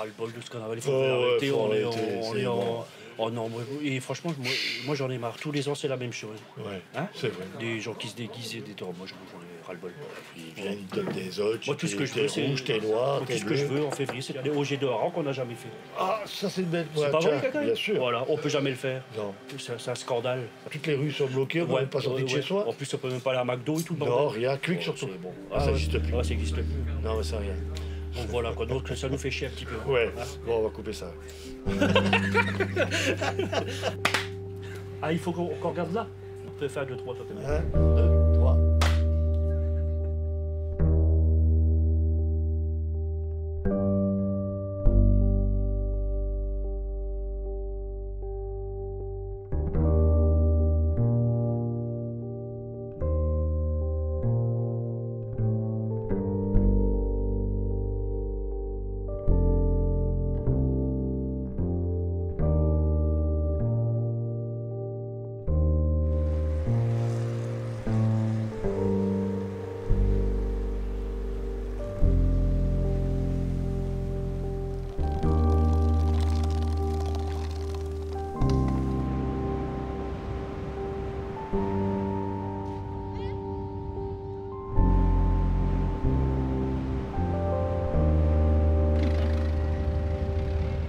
ras-le-bol de ce carnaval. Il faut arrêter. Oh non, et franchement, moi j'en ai marre. Tous les ans, c'est la même chose. Ouais, hein, c'est vrai. Des gens qui se déguisent et des temps. Moi, j'en ai ras-le-bol. Ils viennent, ils donnent des autres. Moi, tout ce que je veux, c'est rouge, t'es noir, tout ce que je veux en février, c'est aller au jet de hareng qu'on n'a jamais fait. Ah, ça c'est une belle. C'est pas vrai, Caca? Bien sûr. Voilà, on peut jamais le faire. Non. C'est un scandale. Toutes les rues sont bloquées, on ne peut pas sortir de chez soi. En plus, on peut même pas aller à McDo et tout le bordel. Non, rien, Quick surtout. Bon. Ça n'existe plus. Ça n'existe plus. Non, mais c'est rien. Donc voilà, quoi. Donc ça nous fait chier un petit peu. Ouais, bon, on va couper ça. Ah, il faut qu'on regarde là. On peut faire 2, 3, toi, 1, 2, 3.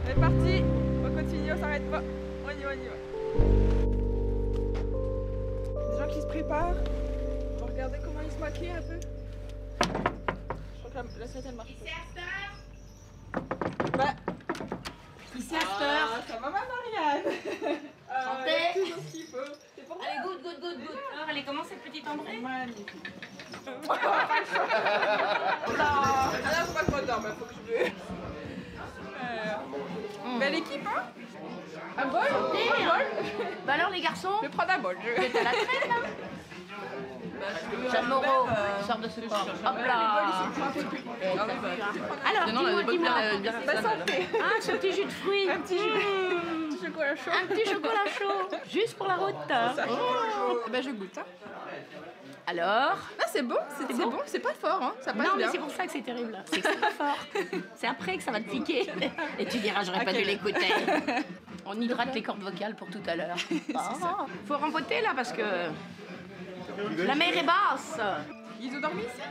C'est parti, on continue, on s'arrête pas. On y va, on y va. Des gens qui se préparent. On va regarder comment ils se maquillent un peu. Je crois que la scène elle marche. Bah. Ici à cette heure. Ça va, ma Marianne. Santé. Toujours ce qu'il faut. C'est pour Allez, goûte. Alors, elle est comment cette petite André? magnifique. Ah là, faut pas que je m'endorme, faut que je me... Belle équipe, hein? Un bol? Santé, Un hein. bol? Bah alors les garçons, Je vais prendre un bol. vous êtes à la traîne là? Jeanne Moreau, sort de ce corps. Hop là. Alors, dis-moi. Bah, santé. Ah, ce petit jus de fruits. Un petit chocolat chaud. Un petit chocolat chaud. Juste pour la route. Oh. Bah, je goûte. Hein. Alors? Ah, c'est bon, c'est bon. C'est pas fort, hein. Ça passe Non, mais bien. c'est pour ça que c'est terrible. C'est que c'est pas fort. C'est après que ça va te piquer. Et tu diras, j'aurais pas dû l'écouter. On hydrate les cordes vocales pour tout à l'heure. Ah, faut rempoter là parce que la mer est basse. Ils ont dormi ici?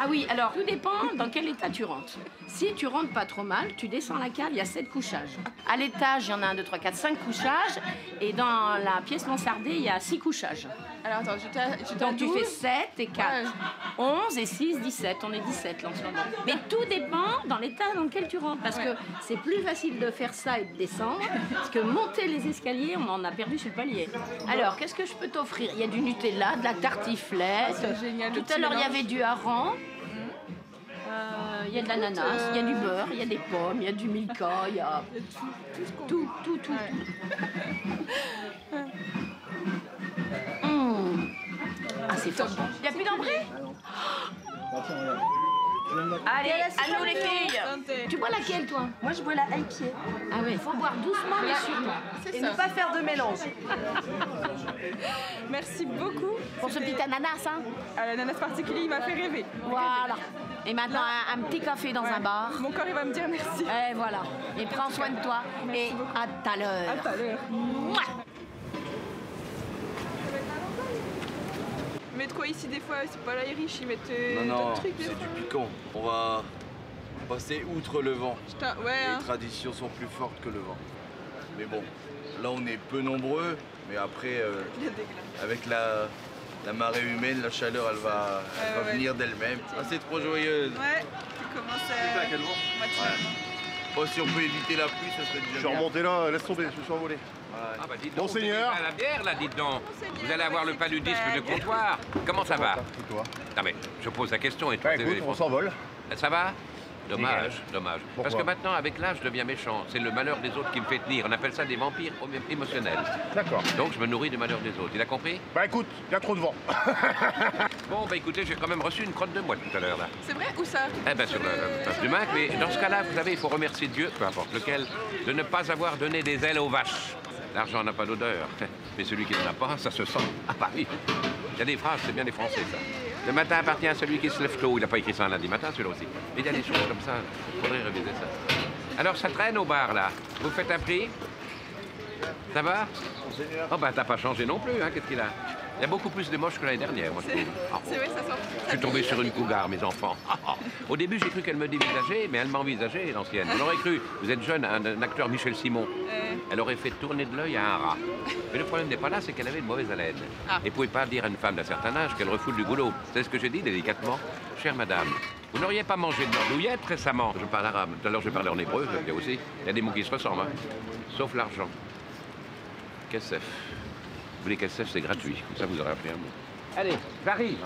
Ah oui, alors tout dépend dans quel état tu rentres. Si tu rentres pas trop mal, tu descends la cave, il y a 7 couchages. À l'étage, il y en a 1, 2, 3, 4, 5 couchages. Et dans la pièce mansardée, il y a 6 couchages. Alors attends, j'étais à Donc tu 12. fais 7 et 4. Ouais. 11 et 6, 17. On est 17 là en ce moment. Mais tout dépend dans l'état dans lequel tu rentres. Parce que c'est plus facile de faire ça et de descendre. Parce que monter les escaliers, on en a perdu sur le palier. Alors, qu'est-ce que je peux t'offrir? Il y a du Nutella, de la tartiflette. C'est génial, le Tout petit à l'heure, il y mélange. avait du hareng. Il y a de l'ananas, il y a du beurre, il y a des pommes, il y a du milka, il y a tout. Ah, c'est fort. Il n'y a plus d'André? Allez, à nous les filles. Santé. Tu bois laquelle, toi? Moi, je bois la IPA. Ah oui, il faut boire doucement, mais sûrement. C'est Et ça. ne pas faire de mélange. Merci beaucoup. Pour ce petit ananas, hein? L'ananas particulier, il m'a fait rêver. Voilà. Et maintenant, un petit café dans un bar. Mon corps, il va me dire merci. Et voilà. Et prends soin de toi. Merci Et beaucoup. à tout à l'heure. À tout à l'heure. Mouah. Ils mettent quoi ici des fois? C'est pas l'Irish, ils mettent Non, d'autres trucs des c'est fois. du piquant. On va passer outre le vent. Putain, ouais, hein. Les traditions sont plus fortes que le vent. Mais bon, là on est peu nombreux, mais après, avec la marée humaine, la chaleur, elle va ouais. venir d'elle-même. Ah, c'est trop joyeuse. Ouais, tu commences Putain, quel vent. Bon, si on peut éviter la pluie, ça serait déjà Je suis bien. remonté là, laisse tomber, je me suis envolé. Ah bah dites donc, Monseigneur. vous êtes à la bière là, dites donc. Monseigneur, Vous allez avoir le paludisme de comptoir. Comment ça va? Et toi? Non mais, je pose la question et toi, Bah écoute, on s'envole. ça va? Dommage, dommage. Pourquoi? Parce que maintenant, avec l'âge, je deviens méchant. C'est le malheur des autres qui me fait tenir. On appelle ça des vampires émotionnels. D'accord. Donc je me nourris du malheur des autres. Il a compris? Bah écoute, il y a trop de vent. Bon, bah écoutez, j'ai quand même reçu une crotte de mouette tout à l'heure là. C'est vrai? Où ça? Eh ben sur la place du Mac, mais dans ce cas-là, vous savez, il faut remercier Dieu, peu importe lequel, de ne pas avoir donné des ailes aux vaches. L'argent n'a pas d'odeur, mais celui qui n'en a pas, ça se sent. Ah bah oui. Il y a des phrases, c'est bien des Français ça. Le matin appartient à celui qui se lève tôt. Il n'a pas écrit ça un lundi matin, celui-là aussi. Mais il y a des choses comme ça, il faudrait réviser ça. Alors ça traîne au bar là. Vous faites un prix? Ça va? Oh bah t'as pas changé non plus, hein, qu'est-ce qu'il a? Il y a beaucoup plus de moches que l'année dernière, moi je trouve. C'est vrai, ça sent. Je suis tombé sur une cougar, mes enfants. Au début, j'ai cru qu'elle me dévisageait, mais elle m'a envisagé, l'ancienne. On aurait cru, vous êtes jeune, un acteur Michel Simon. Elle aurait fait tourner de l'œil à un rat. Mais le problème n'est pas là, c'est qu'elle avait une mauvaise haleine. Et vous pouvez pas dire à une femme d'un certain âge qu'elle refoule du boulot. C'est ce que j'ai dit délicatement. Chère madame, vous n'auriez pas mangé de nordouillette récemment? Je parle arabe. Tout à l'heure, j'ai parlé en hébreu, je veux dire aussi. Il y a des mots qui se ressemblent, hein. Sauf l'argent. Kessef. Vous voulez Kessef, c'est gratuit. Comme ça, vous aurez appris un mot. Allez, j'arrive.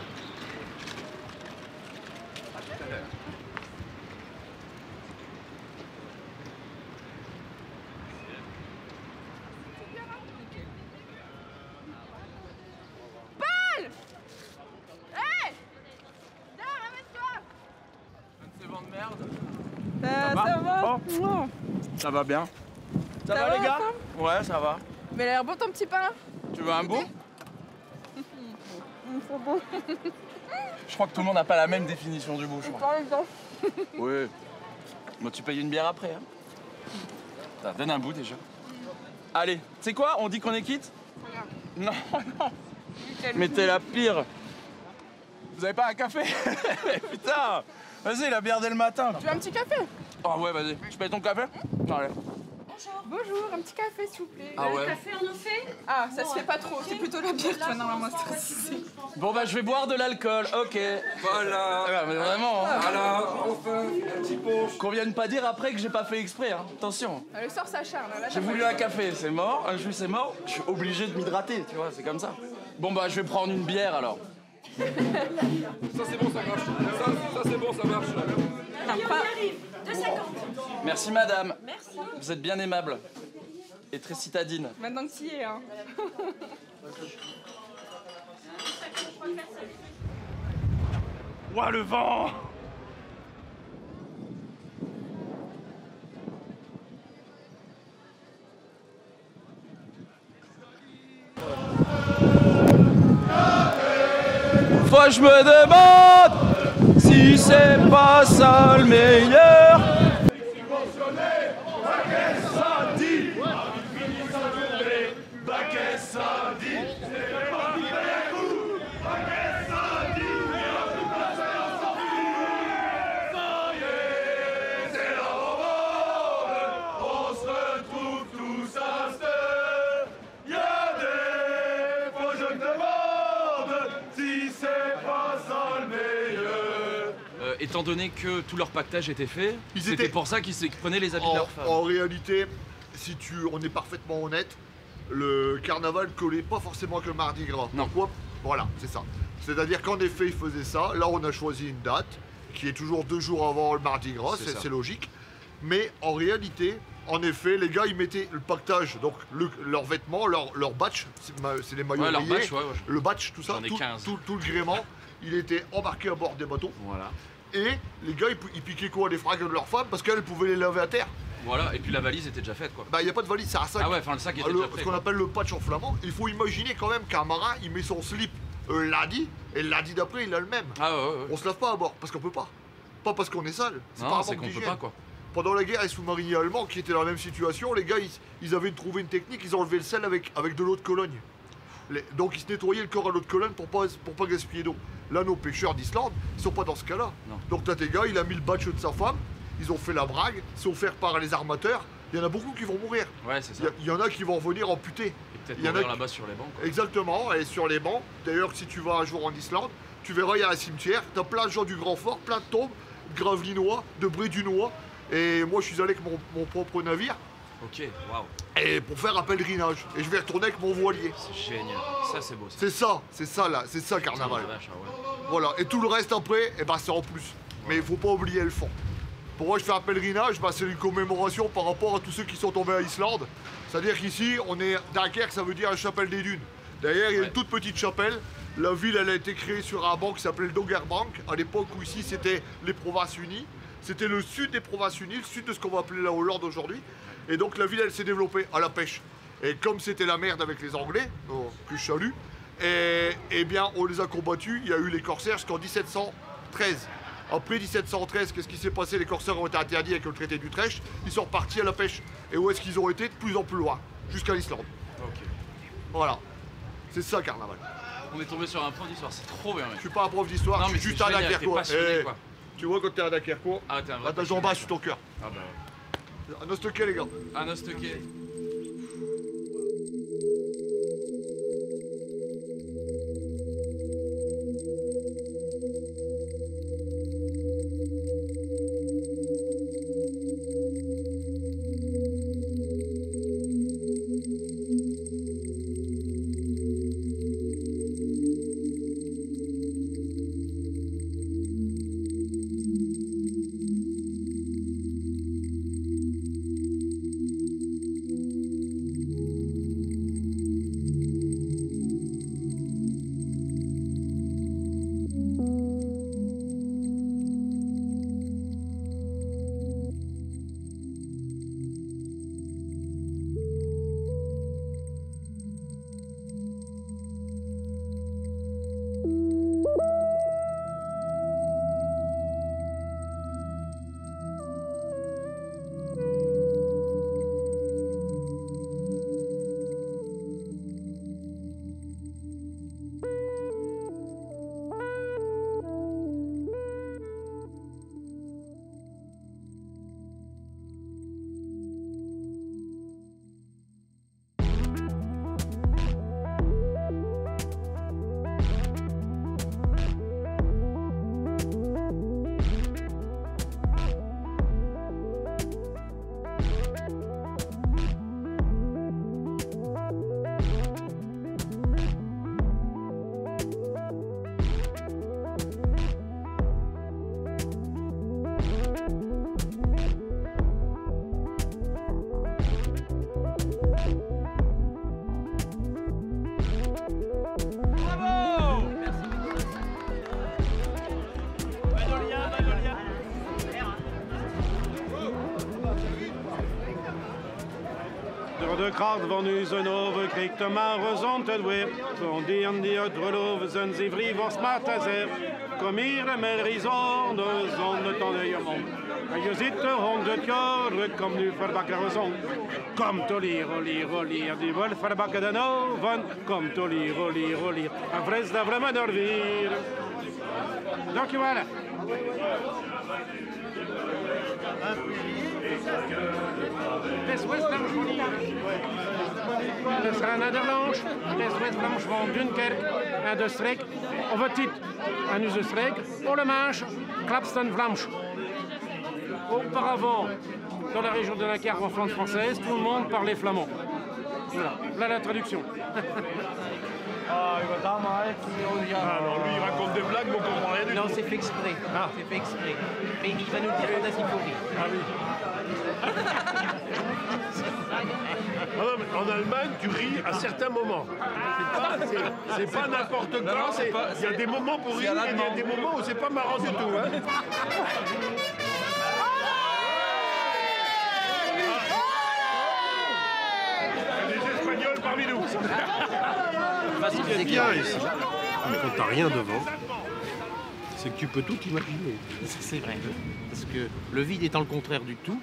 À tout à l'heure. Paul! Hé! Viens, ramène-toi! C'est bon de merde. Ça va? Bon. Ça va bien. Ça va va, les gars? Sam Ouais, ça va. Mais il a l'air beau ton petit pain. Tu veux un bout? Je crois que tout le monde n'a pas la même définition du bout, je crois. Oui. Moi, tu payes une bière après. Hein. Ça donne un bout déjà. Allez, tu sais quoi? On dit qu'on est quitte? Non, non. Mais t'es la pire. Vous avez pas un café? Putain. Vas-y, la bière dès le matin. Tu veux un petit café? Oh ouais, vas-y. Je paye ton café? Allez. Bonjour, un petit café s'il vous plaît. Ah ouais. Café en fait? Ah, ça se fait pas trop, c'est plutôt la bière, toi, normalement, c'est précisé. Bon bah je vais boire de l'alcool, ok. Voilà. Ah, mais vraiment. Hein. Voilà, enfin, un petit punch. Qu'on vienne pas dire après que j'ai pas fait exprès, hein. Attention. Le sort s'acharne. Là, J'ai voulu un café, c'est mort. Un jus, c'est mort. Je suis obligé de m'hydrater, tu vois, c'est comme ça. Bon bah je vais prendre une bière alors. Ça c'est bon, ça marche. Ça c'est bon, ça marche. Merci madame. Merci. Vous êtes bien aimable. Et très citadine. Maintenant que tu y es, hein. Ouah le vent! Fois je me demande si c'est pas ça le meilleur. Étant donné que tout leur pactage était fait, c'était pour ça qu'ils prenaient les habits de leurs femmes. En réalité, on est parfaitement honnête, le carnaval collait pas forcément avec le Mardi Gras. Non. Pourquoi? Voilà, c'est ça. C'est-à-dire qu'en effet, ils faisaient ça. Là, on a choisi une date qui est toujours 2 jours avant le Mardi Gras, c'est logique. Mais en réalité, en effet, les gars, ils mettaient le pactage, donc leurs vêtements, leur batch, c'est les maillots leur rayés, batch, ouais. le batch, tout ça, J'en ai 15. tout le gréement, il était embarqué à bord des bateaux. Voilà. Et les gars, ils piquaient quoi? Les fringues de leurs femmes parce qu'elles pouvaient les laver à terre. Voilà, et puis la valise était déjà faite quoi. Bah, il n'y a pas de valise, c'est un sac. Ah ouais, enfin le sac était déjà prêt. Ce qu'on appelle le patch en flamand. Il faut imaginer quand même qu'un marin, il met son slip lundi, et le lundi d'après, il a le même. Ah ouais. On se lave pas à bord, parce qu'on peut pas. Pas parce qu'on est sale. Non, c'est qu'on peut pas quoi. Pendant la guerre, les sous-mariniers allemands qui étaient dans la même situation, les gars, ils avaient trouvé une technique, ils enlevaient le sel avec de l'eau de Cologne. Donc ils se nettoyaient le corps à l'eau de Cologne pour pas gaspiller d'eau. Là, nos pêcheurs d'Islande, ils sont pas dans ce cas-là. Donc t'as tes gars, il a mis le batch de sa femme, ils ont fait la brague, ils sont offerts par les armateurs. Il y en a beaucoup qui vont mourir. Ouais, c'est ça. Il y en a qui vont revenir amputés. Et peut-être mourir là-bas sur les bancs. Quoi. Exactement, et sur les bancs. D'ailleurs, si tu vas un jour en Islande, tu verras, il y a un cimetière, t'as plein de gens du Grand Fort, plein de tombes, de gravelinois, de brédunois. Et moi, je suis allé avec mon propre navire. Ok, waouh. Et pour faire un pèlerinage. Et je vais retourner avec mon voilier. C'est génial. Ça, c'est beau. C'est ça là, c'est ça carnaval. Vache, ah ouais. Voilà, et tout le reste après, eh ben, c'est en plus. Mais il faut pas oublier le fond. Pour moi, je fais un pèlerinage, bah, c'est une commémoration par rapport à tous ceux qui sont tombés à Islande. C'est-à-dire qu'ici, on est Dunkerque, ça veut dire la chapelle des dunes. D'ailleurs, il y a une toute petite chapelle. La ville, elle a été créée sur un banc qui s'appelait le Doggerbank, à l'époque où ici, c'était les Provinces Unies. C'était le sud des Provinces Unies, le sud de ce qu'on va appeler la Hollande aujourd'hui. Et donc, la ville, elle s'est développée à la pêche. Et comme c'était la merde avec les Anglais, que je salue, eh bien, on les a combattus. Il y a eu les corsaires jusqu'en 1713. Après 1713, qu'est-ce qui s'est passé? Les corsaires ont été interdits avec le traité d'Utrecht. Ils sont repartis à la pêche. Et où est-ce qu'ils ont été? De plus en plus loin, jusqu'à l'Islande. Ok. Voilà. C'est ça, carnaval. On est tombé sur un prof d'histoire, c'est trop bien, mec. Je suis pas un prof d'histoire, Non, je mais suis juste c'est un génial, t'es Dunkerquois. passionné, quoi. Tu vois, quand t'es un Dunkerquois, Ah, t'es un vrai là, t'as Jean-Bas sur ton cœur. Ah bah ouais. Un ostoquet, les gars. Un ostoquet. De kracht van u zijn overkriegt de maar gezond het weer. Van die en die uitgeloven zijn ze vrij van smartazer. Kom hier en met rison, de zon onder je mond. En je zit er 100 jaar, kom nu verbakken zon. Kom tolier, olier, olier, die wil verbakken de oven. Kom tolier, olier, olier. En fris de vreemde er weer. Dankjewel. Des West-Blanche van Nederlands, des West-Blanche van Dunkerque en de streek, of het dit, en nu de streek, Ollemanche, Clapston Vlaams. Auparavant, dans la région de Dunkerque, en Flandre française, tout le monde parlait flamand. Voilà la traduction. Ah, il va Alors lui il raconte des blagues, mais on comprend rien du tout. Non, c'est fait exprès. Ah. C'est fait exprès. Mais il va nous le dire quand est-ce qu'il faut rire. Ah oui. Ah non, mais en Allemagne, tu ris à certains moments. C'est pas n'importe quand. Il y a des moments pour rire et il y a des moments où c'est pas marrant du tout. Hein. Des Espagnols parmi nous. C'est bien ici. Mais quand t'as rien devant, c'est que tu peux tout imaginer. C'est vrai. Parce que le vide étant le contraire du tout,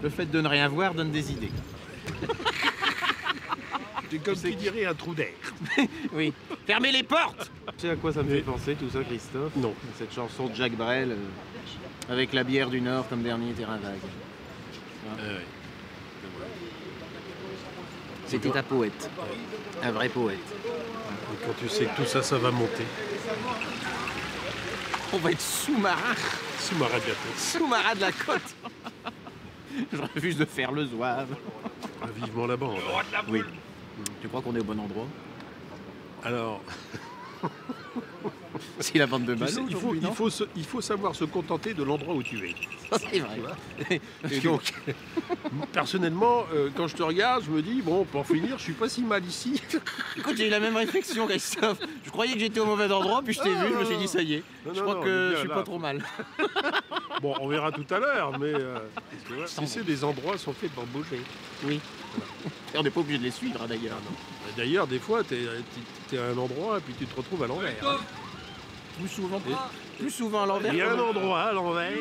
le fait de ne rien voir donne des idées. C'est comme qui dirait un trou d'air. Oui. Fermez les portes! Tu sais à quoi ça me fait penser tout ça, Christophe? Non. Cette chanson de Jacques Brel, avec la bière du Nord comme dernier terrain vague. Ouais. C'était un poète. Un vrai poète. Et quand tu sais que tout ça, ça va monter. On va être sous-marin. Sous-marin de la côte. Sous-marin de la côte. Je refuse de faire le zouave. Ah, vivement la bande. Oui. Tu crois qu'on est au bon endroit? Alors... C'est la bande de Malou, il faut savoir se contenter de l'endroit où tu es. C'est vrai. Et donc, personnellement, quand je te regarde, je me dis, bon, pour finir, je suis pas si mal ici. Écoute, j'ai eu la même réflexion, Christophe. Je croyais que j'étais au mauvais endroit, puis je t'ai vu, je me suis dit, ça y est. Je crois que je suis pas trop mal. Bon, on verra tout à l'heure, mais tu sais, les endroits sont faits pour bouger. Oui. Et on n'est pas obligé de les suivre, d'ailleurs. D'ailleurs, des fois, t'es à un endroit et puis tu te retrouves à l'envers. Plus souvent pas. plus souvent à l'envers. Il y a un endroit à l'envers.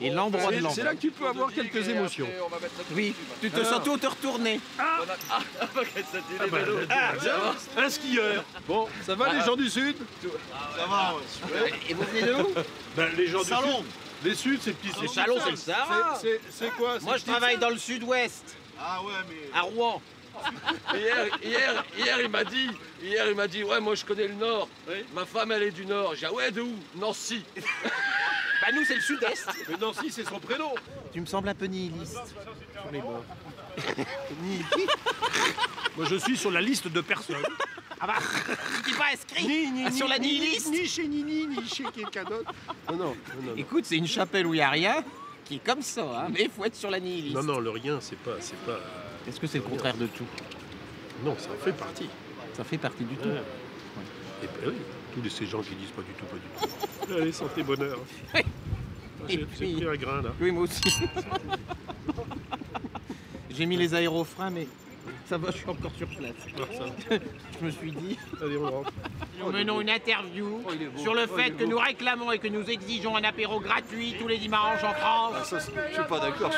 Et l'endroit de l'envers. C'est là que tu peux avoir quelques émotions. Oui, tu te sens tout te retourner. Un skieur. Bon, ça va les gens du Sud? Ça va, et vous venez de où? Ben, les gens du Salon. Sud. Les Sud, c'est petit. Le Salon, c'est le Sahara. C'est quoi? Moi, je travaille dans le Sud-Ouest. Ah ouais, mais... À Rouen. Hier, il m'a dit, ouais, moi je connais le Nord. Ma femme, elle est du Nord. J'ai dit, ah ouais, de où? Nancy. Bah nous, c'est le Sud-Est. Mais Nancy, c'est son prénom. Tu me sembles un peu nihiliste sur les bords. Moi, je suis sur la liste de personnes. Ah bah, tu n'es pas inscrit sur la nihiliste. Ni chez Nini, ni chez quelqu'un d'autre. Non. Écoute, c'est une chapelle où il n'y a rien, qui est comme ça, hein, mais il faut être sur la nihiliste. Non, le rien, c'est pas... Est-ce que c'est le contraire de tout? Non, ça en fait partie. Ça fait partie du tout. Ouais. Et ben oui, tous ces gens qui disent pas du tout. Allez, santé, bonheur. J'ai pris un grain, là. Oui, moi aussi. J'ai mis les aérofreins, mais ça va, je suis encore sur place. Je me suis dit... Allez, on rentre. Nous menons une interview sur le fait que nous réclamons et que nous exigeons un apéro gratuit tous les dimanches en France. Ah, ça, je suis pas d'accord,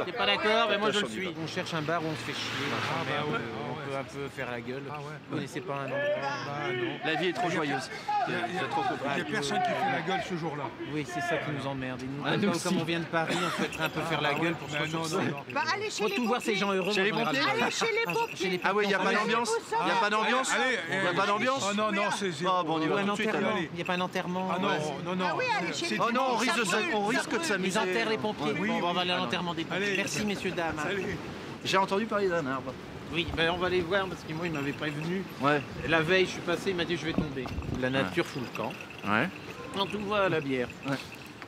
T'es pas d'accord? Mais moi je le suis. On cherche un bar où on se fait chier. On peut un peu faire la gueule. Vous connaissez pas un endroit? La vie est trop joyeuse. Il n'y a personne qui fait la gueule ce jour-là. Oui, c'est ça qui nous emmerde. Et nous, comme on vient de Paris, on souhaiterait un peu faire la gueule pour se ressourcer. Bah, allez chez Faut les tout voir ces gens heureux. Chez les pompiers? Allez chez les pompiers. Ah oui, il n'y a pas d'ambiance? Il n'y a pas d'ambiance? Il n'y a pas d'ambiance? Oh non, c'est... Ah bon, on y Ou va un tout de suite. enterrement. Allez. Il n'y a pas un enterrement. Ah non. Ah oui, allez chez les Oh non, pompiers. on risque de s'amuser. Ils enterrent les pompiers. Oui, Bon, on va oui. aller à l'enterrement des pompiers. Allez. Merci, messieurs, dames. Salut. J'ai entendu parler d'un arbre. Oui, ben on va les voir parce que moi, il m'avait prévenu. Ouais. La veille, je suis passé, il m'a dit je vais tomber. La nature fout le camp. Ouais. Non, tout va à la bière. Ouais.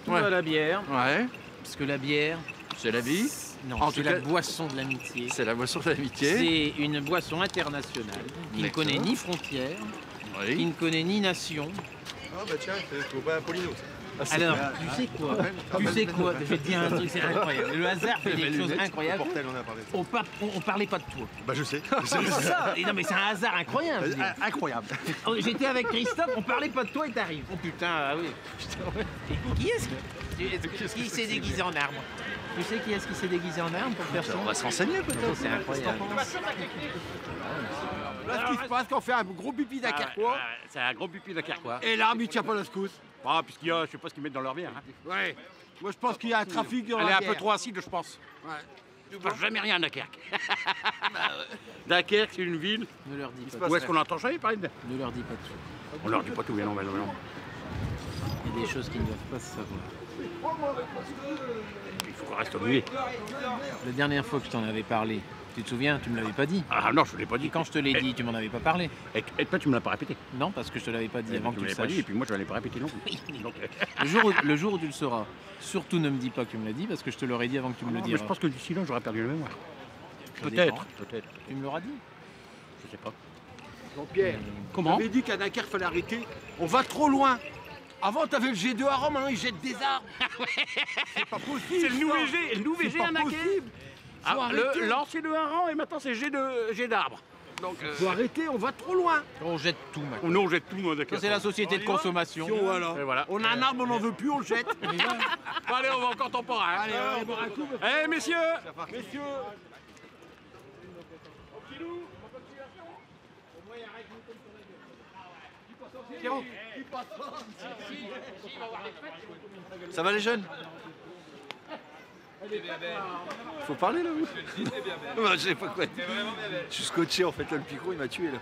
Tout va à la bière. Ouais. Parce que la bière... C'est la vie. Non, En c'est tout la cas- boisson de l'amitié. C'est la boisson de l'amitié. C'est une boisson internationale qui ne Excellent. connaît ni frontières, qui Oui. ne connaît ni nation. Ah bah tiens, faut pas Apollino. Alors, tu sais quoi? Tu sais quoi? Je vais te dire un truc, c'est incroyable. Le hasard fait des choses incroyables. Portel, on a parlé. On parlait pas de toi. Bah je sais. C'est ça. Et non mais c'est un hasard incroyable. je veux dire. Incroyable. Oh, j'étais avec Christophe, on parlait pas de toi et t'arrives. Oh putain, ah oui. Et qui est-ce qui s'est déguisé en arbre? Tu sais qui est-ce qui s'est déguisé en arbre pour faire ça? On va se renseigner peut-être. C'est incroyable. Là, ce qui se passe, qu'on fait un gros pipi d'Acarquois. C'est un gros pipi de Carquois. Et l'arbre, il tient pas la secousse. Ah, puisqu'il y a, je sais pas ce qu'ils mettent dans leur bière. Hein. Ouais. Moi, je pense qu'il y a un trafic dans Elle est la un bière. peu trop acide, je pense. Ouais. Je ne jamais rien à Dunkerque. Dunkerque, c'est une ville. Ne leur dis pas Où est-ce qu'on entend jamais parler de... Ne leur dis pas tout. On leur dit pas tout, mais non, mais non, mais non. Il y a des choses qu'ils ne doivent pas savoir. Il faut qu'on reste muet. La dernière fois que je t'en avais parlé, tu te souviens, tu me l'avais pas dit. Ah non, je ne l'ai pas dit. Et quand je te l'ai dit, tu m'en avais pas parlé. Et toi, tu me l'as pas répété. Non, parce que je te l'avais pas dit Et avant tu que me tu le l'avais pas saches. dit, et puis moi, je ne l'ai pas répété non plus. Donc, Le jour où tu le sauras, surtout ne me dis pas que tu me l'as dit, parce que je te l'aurais dit avant que tu me le mais dises. je pense que d'ici là, j'aurais perdu la mémoire. Ça Peut-être, dépend. peut-être. Tu me l'auras dit. Je sais pas. Jean-Pierre, Comment? j'avais dit qu'à Dunkerque, il fallait arrêter. On va trop loin. Avant, t'avais le G2 à Rome, maintenant, ils jettent des arbres. C'est pas possible. C'est le nouveau G, le nouveau C'est G pas à Dunkerque. possible. Ah, Faut arrêter. l'ancien de Haran et maintenant c'est G d'arbre. Donc, Faut arrêter, on va trop loin. On jette tout maintenant. nous on jette tout, nous, d'accord. Ça, c'est la société de consommation. Voilà. Et voilà. On a un arbre, on n'en veut plus, on le jette. Bon, allez, on va en contemporain. Hein. Allez, on va boire un coup. Eh, messieurs! Messieurs. Ça va les jeunes? Faut parler là, vous? Bah, je sais pas quoi dire. Je suis scotché en fait, là le micro il m'a tué là.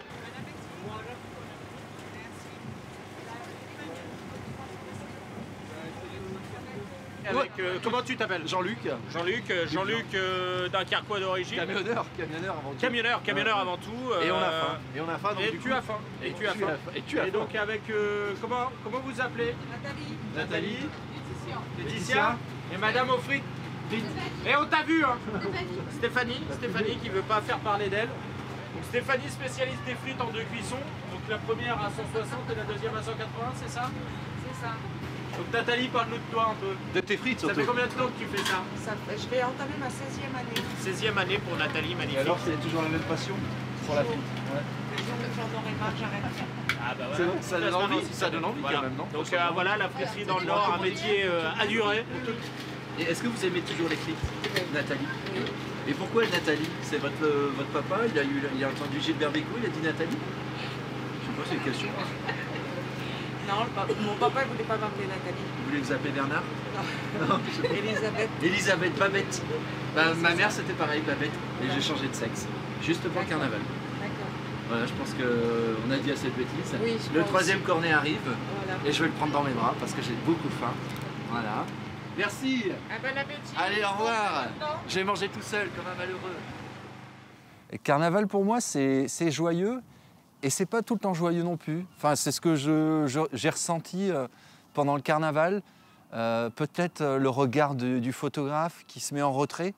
Avec, comment tu t'appelles? Jean-Luc. Jean-Luc d'un Carquois d'origine. Camionneur avant tout. Camionneur avant tout. Et on a faim. Et on a faim donc Et du tu coup- as faim. Et tu as faim. Et tu as Et faim. donc avec comment vous appelez? Nathalie. Laetitia. Et Madame aux frites. Et on t'a vu hein. Stéphanie qui veut pas faire parler d'elle. Donc Stéphanie spécialiste des frites en deux cuissons. Donc la première à 160 et la deuxième à 180, c'est ça? C'est ça. Donc Nathalie, parle-nous de toi un peu. De tes frites Ça surtout. fait combien de temps que tu fais ça? Je vais entamer ma 16e année. 16e année pour Nathalie, Et magnifique. alors c'est toujours la même passion? pour la flûte. Ouais. J'en aurais marre, j'arrête. Ah bah C'est voilà. bon, ça donne envie, ça donne envie Voilà. quand même, non? Donc voilà, la frisserie dans le Nord, un métier à durer. Et est-ce que vous aimez toujours les frites, Nathalie? Et pourquoi Nathalie? C'est votre papa, il a entendu Gilbert Bécaud, il a dit Nathalie? Je sais pas, c'est une question. Non, mon papa ne voulait pas m'appeler Nathalie. Vous voulez vous appeler Bernard? Non. Elisabeth. Elisabeth, Babette. Bah, ma mère c'était pareil, Babette, et j'ai changé de sexe. Juste pour le carnaval. D'accord. Voilà, je pense qu'on a dit assez de bêtises. Oui, le troisième cornet arrive, Voilà. et je vais le prendre dans mes bras parce que j'ai beaucoup faim. Voilà. Merci. Un bon appétit. Allez, au revoir. Je vais manger tout seul comme un malheureux. Et carnaval pour moi c'est joyeux et c'est pas tout le temps joyeux non plus. Enfin c'est ce que j'ai ressenti pendant le carnaval. Peut-être le regard du photographe qui se met en retrait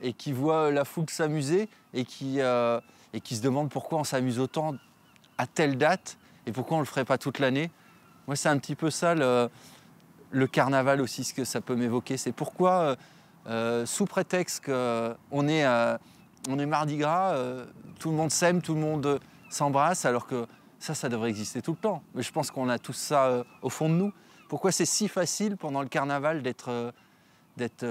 et qui voit la foule s'amuser et qui se demande pourquoi on s'amuse autant à telle date et pourquoi on le ferait pas toute l'année. Moi c'est un petit peu ça le carnaval aussi, ce que ça peut m'évoquer. C'est pourquoi sous prétexte qu'on est Mardi Gras, tout le monde s'aime, tout le monde s'embrasse, alors que ça devrait exister tout le temps. Mais je pense qu'on a tous ça au fond de nous. Pourquoi c'est si facile pendant le carnaval d'être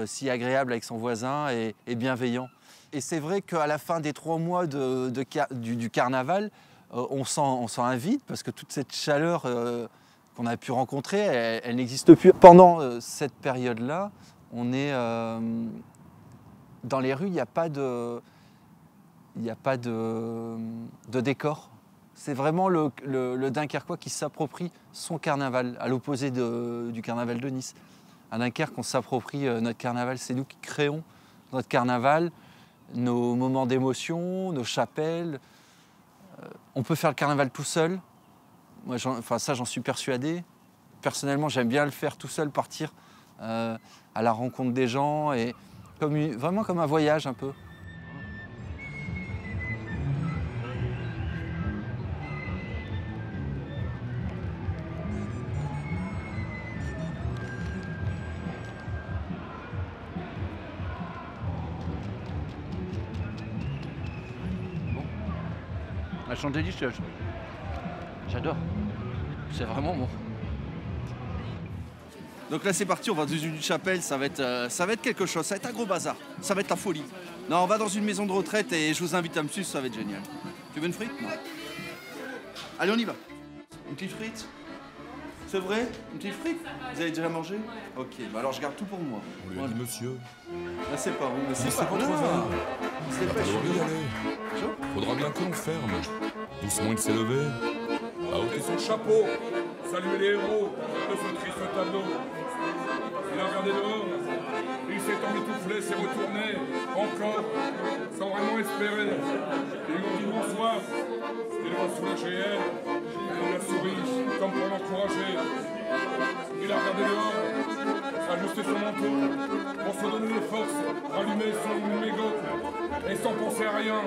si agréable avec son voisin et bienveillant? Et c'est vrai qu'à la fin des 3 mois du carnaval, on sent un vide, parce que toute cette chaleur qu'on a pu rencontrer, elle n'existe plus. Pendant cette période-là, on est dans les rues, il n'y a pas de décor. C'est vraiment le Dunkerquois qui s'approprie son carnaval, à l'opposé du carnaval de Nice. À Dunkerque, on s'approprie notre carnaval, c'est nous qui créons notre carnaval, nos moments d'émotion, nos chapelles. On peut faire le carnaval tout seul. Moi, ça, j'en suis persuadé. Personnellement, j'aime bien le faire tout seul, partir à la rencontre des gens, et vraiment comme un voyage un peu. Elle chante délicieuse. J'adore. C'est vraiment bon. Donc là c'est parti, on va dans une chapelle, ça va être quelque chose, ça va être un gros bazar, ça va être la folie. Non, on va dans une maison de retraite et je vous invite à me suivre, ça va être génial. Tu veux une frite? Non. Allez, on y va. Une petite frite? C'est vrai? Une petite frite? Vous avez déjà mangé? Ok, bah alors je garde tout pour moi. On lui a dit monsieur. Là c'est pas vous, mais c'est pas pas trop tard. C'est pas falloir y aller. Faudra bien qu'on ferme. Doucement il s'est levé. A ôté son chapeau. Saluer les héros de ce triste tableau. Il a regardé dehors. Il s'est emmitouflé, s'est retourné. Encore. Sans vraiment espérer. Ils lui ont dit bonsoir. Il va soulager elle. Il a souri comme pour l'encourager. Il a regardé dehors, ajusté son manteau, pour se donner les forces, rallumer son mégot, et sans penser à rien,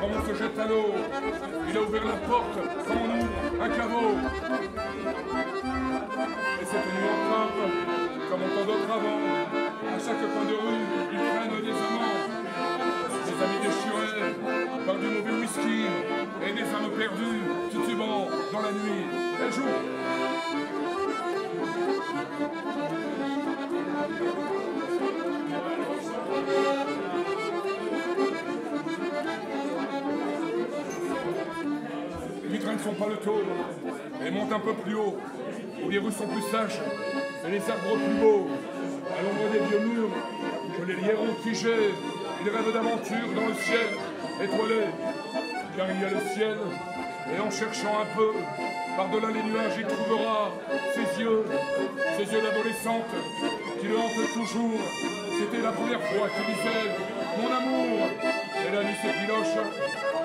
comme on se jette à l'eau, il a ouvert la porte, comme on ouvre un caveau. Et cette nuit encore, comme en tant d'autres avant, à chaque coin de rue, ils prennent des amants, des amis déchirés, par du mauvais whisky, et des âmes perdues, titubant dans la nuit. Elle joue. Les vitrines ne sont pas le taux, elles montent un peu plus haut, où les rues sont plus sages, et les arbres plus beaux. À l'ombre des vieux murs, que les lierrons figés, ils rêvent d'aventure dans le ciel étoilé, car il y a le ciel, et en cherchant un peu, par-delà les nuages, il trouvera ses yeux d'adolescente qui le hantent toujours. C'était la première fois qu'il disait « Mon amour !» Et la nuit s'effiloche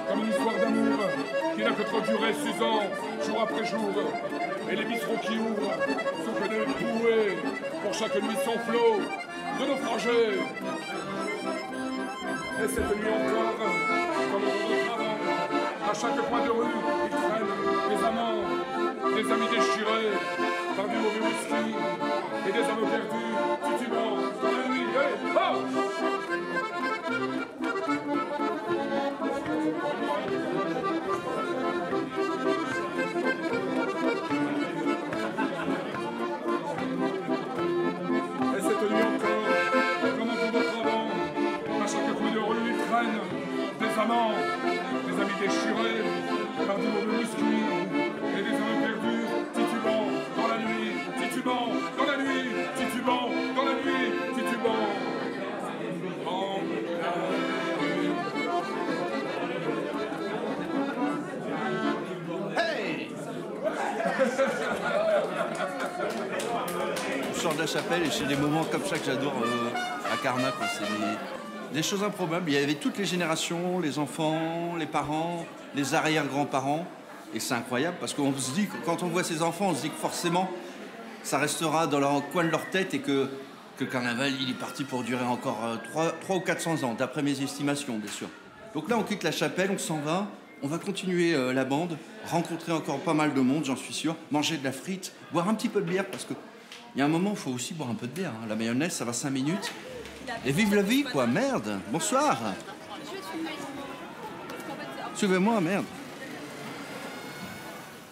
comme une histoire d'amour qui n'a que trop duré 6 ans, jour après jour. Et les bistrots qui ouvrent sont que des bouées pour chaque nuit sans flot de naufragés. Et cette nuit encore, comme on avant, à chaque coin de rue, ils traînent des amants, des amis déchirés par du mauvais whisky et des hommes perdus, titubants dans la nuit. Allez, oh! amants, des amis déchirés par du mauvais whisky, et des hommes perdus, titubants dans la nuit, titubants dans la nuit, titubants dans la nuit, titubants dans la nuit. Hey! Je sors de la chapelle et c'est des moments comme ça que j'adore à Carnac. C'est des choses improbables. Il y avait toutes les générations, les enfants, les parents, les arrière-grands-parents. Et c'est incroyable parce qu'on se dit, quand on voit ces enfants, on se dit que forcément, ça restera dans le coin de leur tête et que le carnaval, il est parti pour durer encore 300 ou 400 ans, d'après mes estimations, bien sûr. Donc là, on quitte la chapelle, on s'en va. On va continuer la bande, rencontrer encore pas mal de monde, j'en suis sûr, manger de la frite, boire un petit peu de bière, parce qu'il y a un moment où il faut aussi boire un peu de bière. Hein. La mayonnaise, ça va 5 minutes. Et vive la vie, quoi, merde. Bonsoir. Suivez-moi, merde.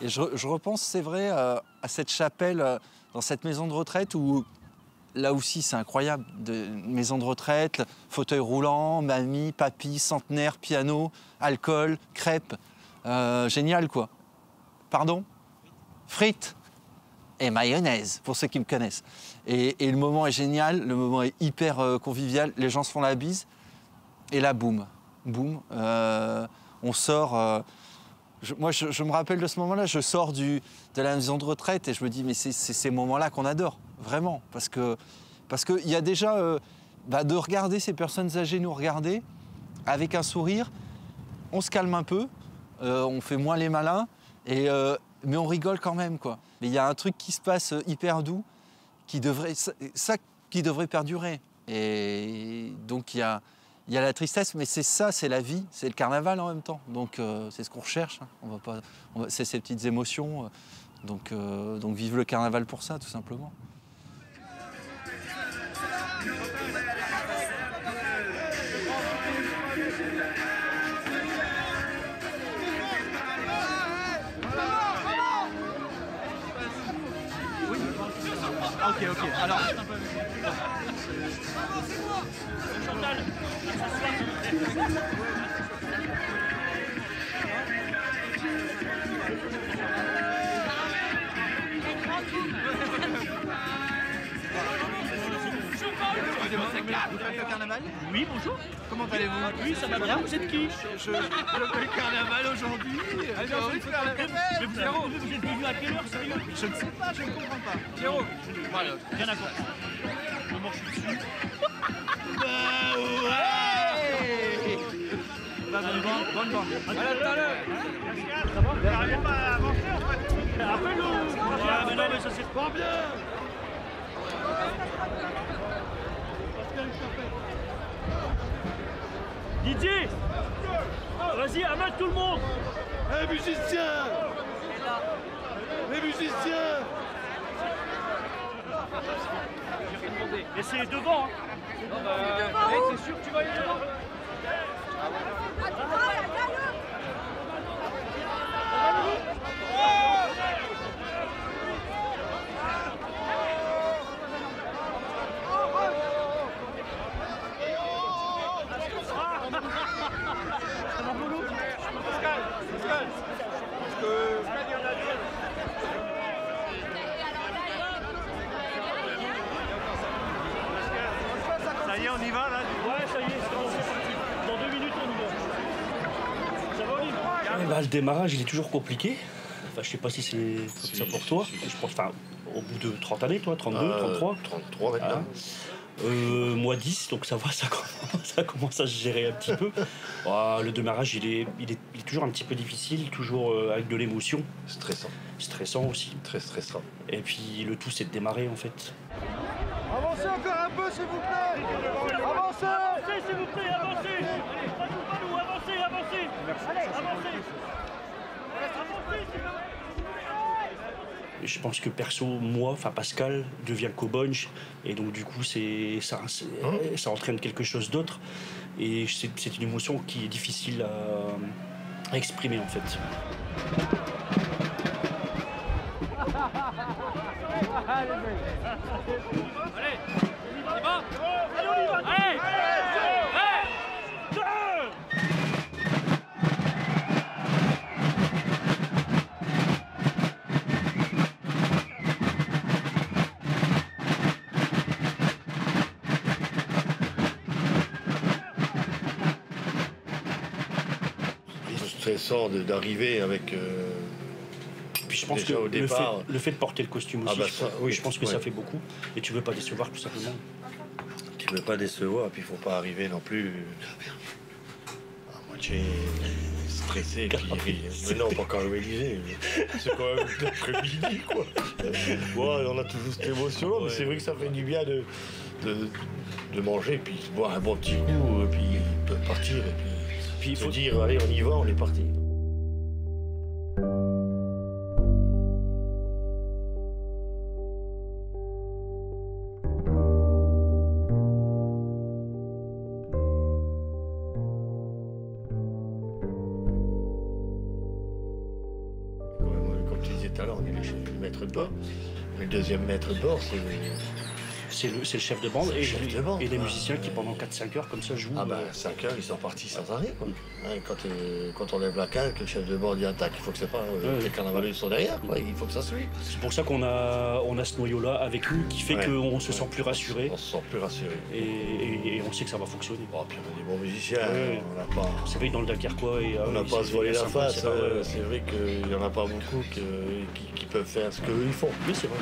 Et je repense, c'est vrai, à cette chapelle, dans cette maison de retraite où, là aussi, c'est incroyable. Maison de retraite, fauteuil roulant, mamie, papy, centenaire, piano, alcool, crêpes. Génial, quoi. Pardon? Frites et mayonnaise, pour ceux qui me connaissent. Et le moment est génial, le moment est hyper convivial. Les gens se font la bise. Et là, boum. Boum. On sort... Moi, je me rappelle de ce moment-là. Je sors de la maison de retraite et je me dis, mais c'est ces moments-là qu'on adore. Vraiment, parce qu'il y a déjà de regarder ces personnes âgées nous regarder avec un sourire, on se calme un peu, on fait moins les malins, mais on rigole quand même, quoi. Mais il y a un truc qui se passe hyper doux, qui devrait perdurer. Et donc il y a la tristesse, mais c'est ça, c'est la vie, c'est le carnaval en même temps. Donc c'est ce qu'on recherche. Hein. C'est ces petites émotions. Donc vive le carnaval pour ça, tout simplement. Ok, alors... Chantal, Vous faites le carnaval? Oui, bonjour. Comment allez-vous? Oui, ça va bien. Vous êtes qui? Je fais le carnaval aujourd'hui. Mais vous êtes venu à quelle heure, sérieux? Je ne sais pas, je ne comprends pas. Pierrot, voilà, rien à voir. Je m'en suis dessus. Bah ouais! Bonne bande. À tout à l'heure. Ça va? Vous n'arrivez pas à avancer en fait? Appelle-nous. Ouais, mais non, mais ça c'est pas bien. Didier! Vas-y, amène tout le monde! Un musicien! Les musiciens! Et c'est devant! Hein. T'es sûr que tu vas aller devant? Ça y est, on y va là? Ouais, ça y est, c'est parti. Dans 2 minutes, on y va. Ça va, Olivier? Le démarrage, il est toujours compliqué. Enfin, je sais pas si c'est ça pour toi. Je pense, enfin, au bout de 30 années, toi, 32, 33? 33 maintenant. Moi 10, donc ça va, ça commence à se gérer un petit peu. Le démarrage, il est toujours un petit peu difficile, toujours avec de l'émotion. Stressant. Stressant aussi. Très stressant. Et puis le tout, c'est de démarrer en fait. Avancez encore un peu, s'il vous plaît! Avancez! Avancez, s'il vous plaît, avancez! Pas nous, avancez, avancez! Allez, avancez! Je pense que perso, moi, enfin Pascal, devient Cobonge, et donc du coup, ça entraîne quelque chose d'autre. Et c'est une émotion qui est difficile à exprimer en fait. Allez, on y va! Allez, on y va! Allez! stressant d'arriver avec. Puis je pense que au départ, le fait de porter le costume aussi, je pense que ouais. ça fait beaucoup. Et tu veux pas décevoir tout simplement. Tu veux pas décevoir, puis il faut pas arriver non plus à moitié stressé. Mais non, pas quand je me disais. C'est quand même l'après-midi, quoi. Ouais, on a toujours cette émotion-là, mais c'est vrai que ça fait du bien de manger, puis boire un bon petit coup, puis partir, et puis se dire, allez, on y va, on est parti. De bord. Le deuxième maître de bord, c'est le chef de bande et les musiciens qui pendant 4-5 heures comme ça jouent. Ah 5 heures, ils sont partis sans arrêt, quoi. Quand on lève la cale, que le chef de bande y attaque, il faut que c'est pas les carnavaleux sont derrière, quoi. Il faut que ça suive. C'est pour ça qu'on a ce noyau-là avec nous qui fait qu'on se sent plus rassuré. On se sent plus rassuré. Et on sait que ça va fonctionner. Oh, puis on a des bons musiciens. On n'a pas... C'est vrai que dans le Dunkerquois, on n'a pas à se voiler la face. C'est vrai qu'il n'y en a pas beaucoup qui peuvent faire ce qu'eux ils font. Oui, c'est vrai.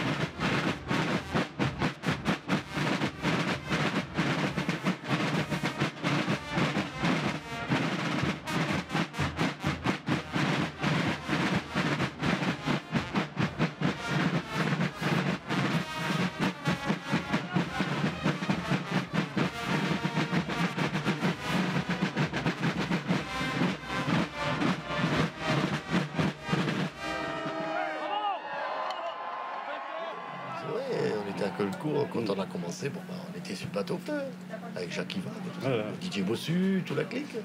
Quand on a commencé, on était sur le bateau feu, avec Jacques Ivan, DJ Bossu, toute la clique.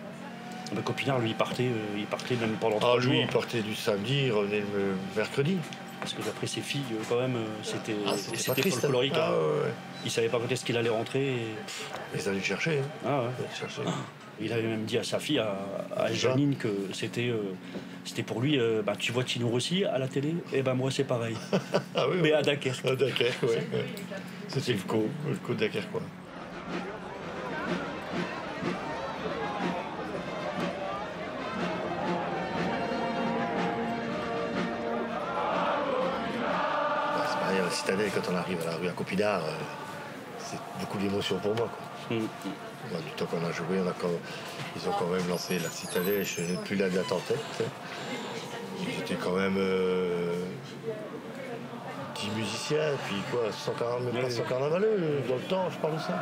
Le Copinard, lui, il partait même pendant 3 jours. Lui, il partait du samedi, il revenait le mercredi. Parce que d'après ses filles, quand même, c'était folklorique. Il savait pas quand est-ce qu'il allait rentrer. Ils allaient le chercher. Il avait même dit à sa fille, à Janine, que c'était pour lui, tu vois Tino Rossi à la télé, et moi c'est pareil. Mais à Dunkerque. À Dunkerque, oui. C'était le coup de Dunkerque, quoi. C'est pareil à la Citadelle, quand on arrive à la rue à Copinard, c'est beaucoup d'émotion pour moi, quoi. Du temps qu'on a joué, ils ont quand même lancé la Citadelle, je n'ai plus la date en tête. Ils étaient quand même 10 musiciens, puis quoi, 100 carnavaleux dans le temps, je parle de ça.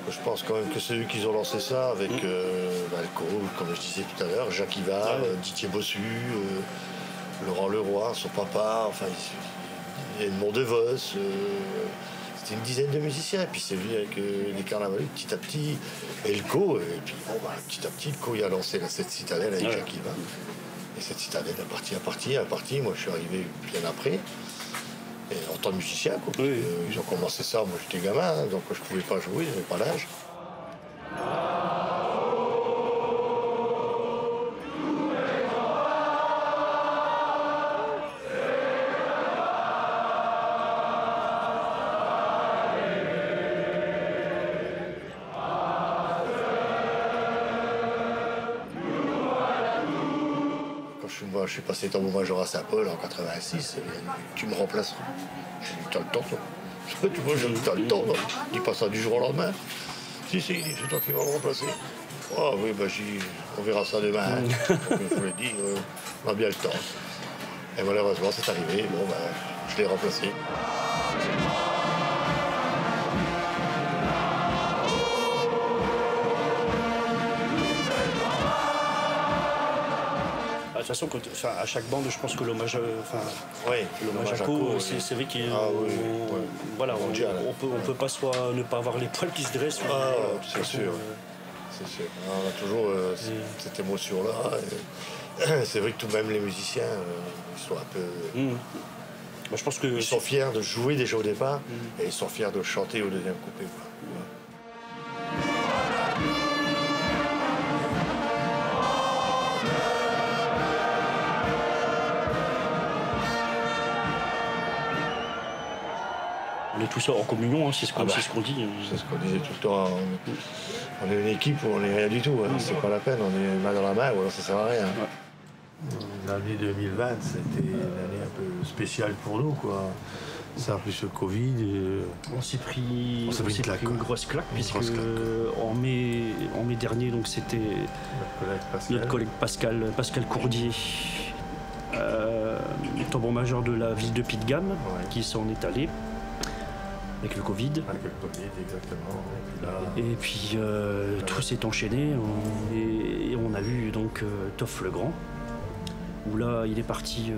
Je pense quand même que c'est eux qui ont lancé ça avec le chorus, comme je disais tout à l'heure, Jacques Ivar, Didier Bossu, Laurent Leroy, son papa, enfin, il y a Edmond DeVos. C'était une dizaine de musiciens, et puis c'est venu avec les carnavaleux petit à petit, Elko, et puis petit à petit, Elko il a lancé cette Citadelle avec Jacques Ivar. Et cette Citadelle a parti, moi je suis arrivé bien après. Et en tant que musicien, quoi. Ils ont commencé ça, moi j'étais gamin, donc je pouvais pas jouer, j'avais pas l'âge. Quand je suis passé tambour-major à Saint-Paul en 86, tu me remplaceras. J'ai dit, t'as le temps, toi. Tu vois, j'ai dit, t'as le temps, non. Il dit pas ça du jour au lendemain. Si, c'est toi qui vas me remplacer. Ah oui, on verra ça demain. Donc, je vous l'ai dit, on a bien le temps. Et malheureusement, c'est arrivé. Je l'ai remplacé. De toute façon, à chaque bande, je pense que l'hommage à Co, c'est vrai qu'il on peut pas ne pas avoir les poils qui se dressent. C'est sûr. C'est sûr. On a toujours cette émotion-là. C'est vrai que tout de même les musiciens, ils sont un peu. Je pense que ils sont fiers de jouer déjà au départ et ils sont fiers de chanter au deuxième couplet. On est tous en communion, hein, c'est ce qu'on dit. C'est ce qu'on disait tout le temps. On est une équipe ou on n'est rien du tout. Hein. C'est pas la peine, on est main dans la main ou alors ça sert à rien. L'année 2020, c'était une année un peu spéciale pour nous, quoi. Ça, plus le Covid. On s'est pris une grosse claque, puisque en mai dernier, donc c'était notre collègue Pascal Courdier, tambour-major de la ville de Puy-de-Dôme, qui s'en est allé avec le Covid. Avec le Covid, exactement. Et puis tout s'est enchaîné et on a vu donc Toff Legrand, où là il est parti,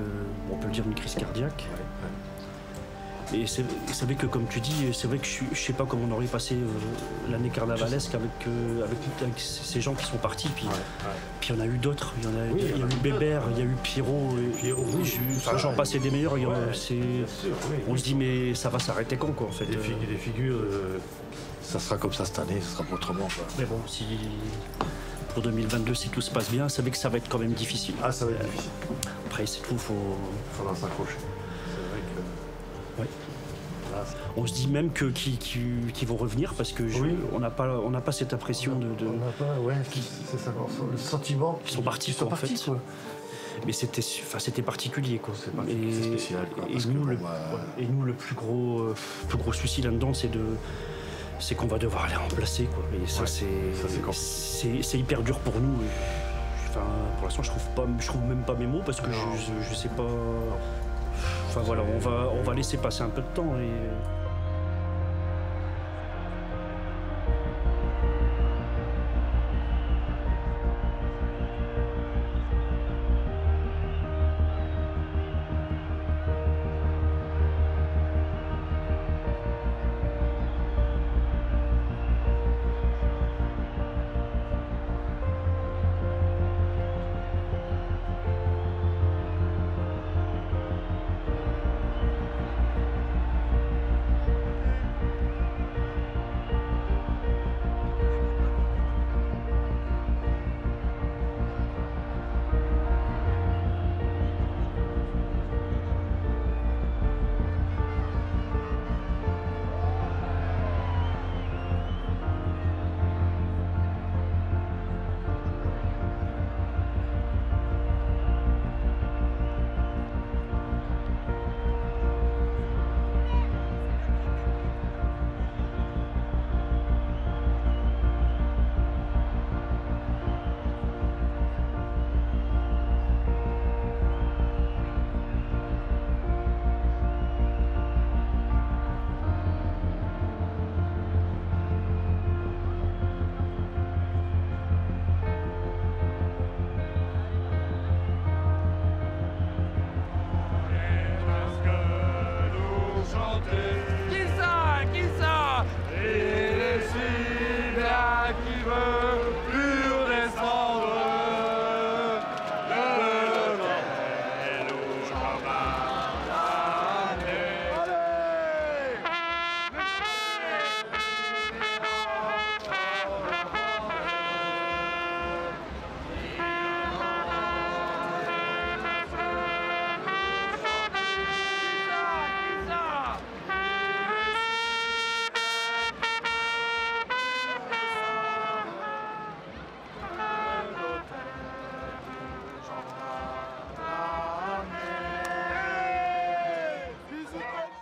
on peut le dire, une crise cardiaque. Et c'est vrai que, comme tu dis, c'est vrai que je sais pas comment on aurait passé l'année carnavalesque avec ces gens qui sont partis. Puis il y en a eu d'autres. Il y a eu Bébert, il y a eu Pierrot. J'en passais des meilleurs. On se dit, mais ça va s'arrêter quand, quoi, en fait. Des figures, ça sera comme ça cette année, ça sera pas autrement. Quoi. Mais bon, pour 2022, si tout se passe bien, c'est vrai que ça va être quand même difficile. Ah, ça va être difficile. Après, c'est tout, faudra s'accrocher. Ouais. On se dit même qu'ils vont revenir parce que on n'a pas cette impression de. On n'a pas, c'est ça, le sentiment qu'ils sont partis, en fait. Quoi. Mais c'était particulier, quoi. C'est spécial, quoi. Et nous, le plus gros souci là-dedans, c'est qu'on va devoir les remplacer, quoi. Et ça, c'est hyper dur pour nous. Enfin, pour l'instant, je trouve même pas mes mots parce que je sais pas. Enfin voilà, on va laisser passer un peu de temps et...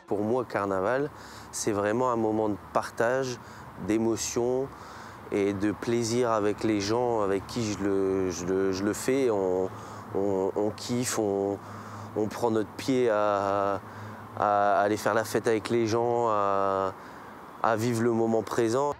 Pour moi, Carnaval, c'est vraiment un moment de partage, d'émotion et de plaisir avec les gens avec qui je le fais. On kiffe, on prend notre pied à aller faire la fête avec les gens, à vivre le moment présent.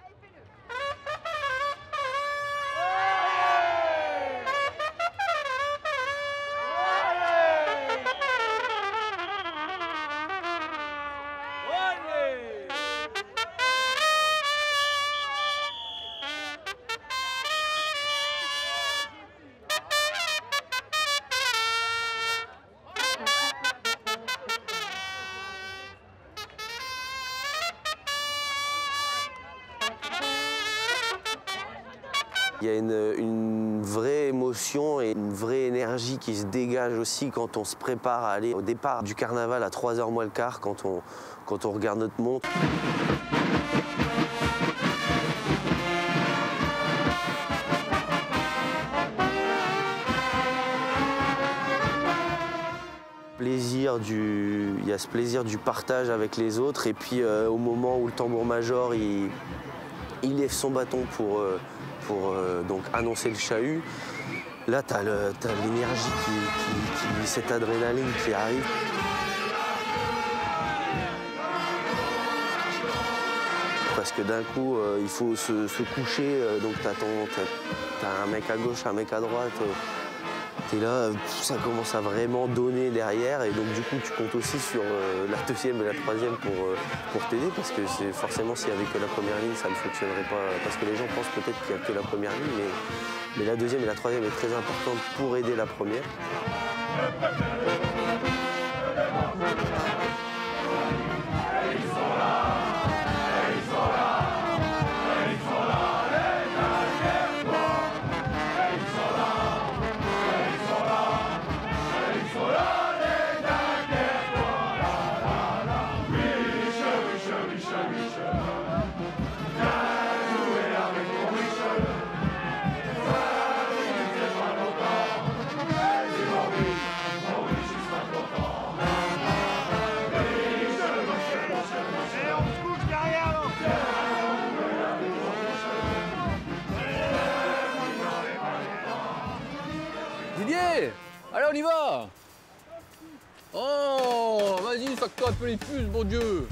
Il y a une vraie émotion et une vraie énergie qui se dégage aussi quand on se prépare à aller au départ du carnaval à 3h moins le quart, quand quand on regarde notre montre. Il y a ce plaisir du partage avec les autres et puis au moment où le tambour-major il lève son bâton pour donc annoncer le chahut, là t'as l'énergie cette adrénaline qui arrive. Parce que d'un coup il faut se coucher, donc t'as un mec à gauche, un mec à droite. Et là, ça commence à vraiment donner derrière et donc du coup tu comptes aussi sur la deuxième et la troisième pour t'aider parce que forcément s'il n'y avait que la première ligne ça ne fonctionnerait pas parce que les gens pensent peut-être qu'il n'y a que la première ligne mais la deuxième et la troisième est très importante pour aider la première. Didier, allez on y va. Oh, vas-y, sac-toi un peu les puces, mon Dieu.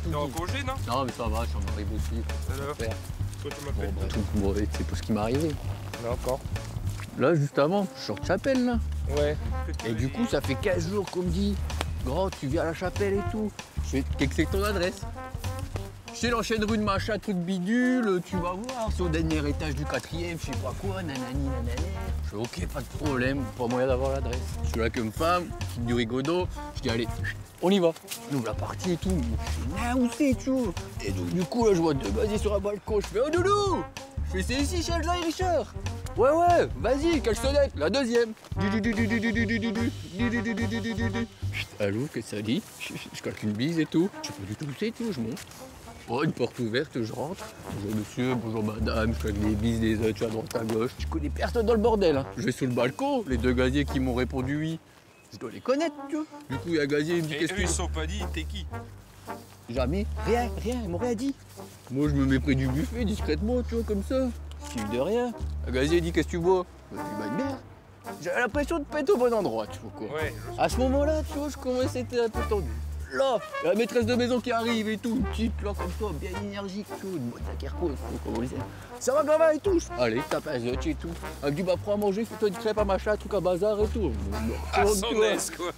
T'es en congé, non? Non, mais ça va, je suis en arrive aussi. Alors, toi tu m'appelles? Bon, bon, c'est pas ce qui m'est arrivé. Là encore. Là, juste avant, je sors de chapelle, là. Ouais. Et du coup, ça fait 15 jours qu'on me dit, grand, tu viens à la chapelle et tout. Je fais, qu'est-ce que c'est que ton adresse? C'est l'ancienne rue de machin, truc bidule, tu vas voir, c'est au dernier étage du 4e, je sais pas quoi, nanani, nanani. Je fais, ok, pas de problème, pas moyen d'avoir l'adresse. Je suis là comme femme, petite du rigodo, je dis, allez, on y va. On ouvre la partie et tout, je fais, où c'est, tu vois? Et donc, du coup, là, je vois deux gaziers sur un balcon, je fais, oh, doudou! Je fais, c'est ici, chez Elsa et Richard. Ouais, ouais, vas-y, quelle sonnette, la deuxième. Elle ouvre, qu'est-ce que ça dit? Je claque une bise et tout. Je sais pas du tout où c'est, tu vois, je monte. Oh, une porte ouverte, je rentre. Bonjour monsieur, bonjour madame, je claque des bises, des œufs, tu à droite à gauche. Je connais personne dans le bordel. Hein. Je vais sur le balcon, les deux gaziers qui m'ont répondu oui. Je dois les connaître, tu vois. Du coup, il y a un gazier, il me dit qu'est-ce que tu... Ils sont pas dit, t'es qui? Jamais, rien, ils m'ont rien dit. Moi, je me mets près du buffet, discrètement, tu vois, comme ça. Style de rien. Un gazier dit qu'est-ce que tu bois? Je dis bah une bière. J'avais l'impression de pas être au bon endroit, tu vois quoi. Ouais, à ce moment-là, tu vois, je commençais à être un peu tendu. Là, la maîtresse de maison qui arrive et tout, une petite là comme ça, bien énergique, tout, une boîte à Kerko, comme on disait. Ça va gamin et tout. Allez, tape un zut et tout. Elle me dit bah prends à manger, fais-toi une crêpe à machin, un truc à bazar et tout. À son aise quoi.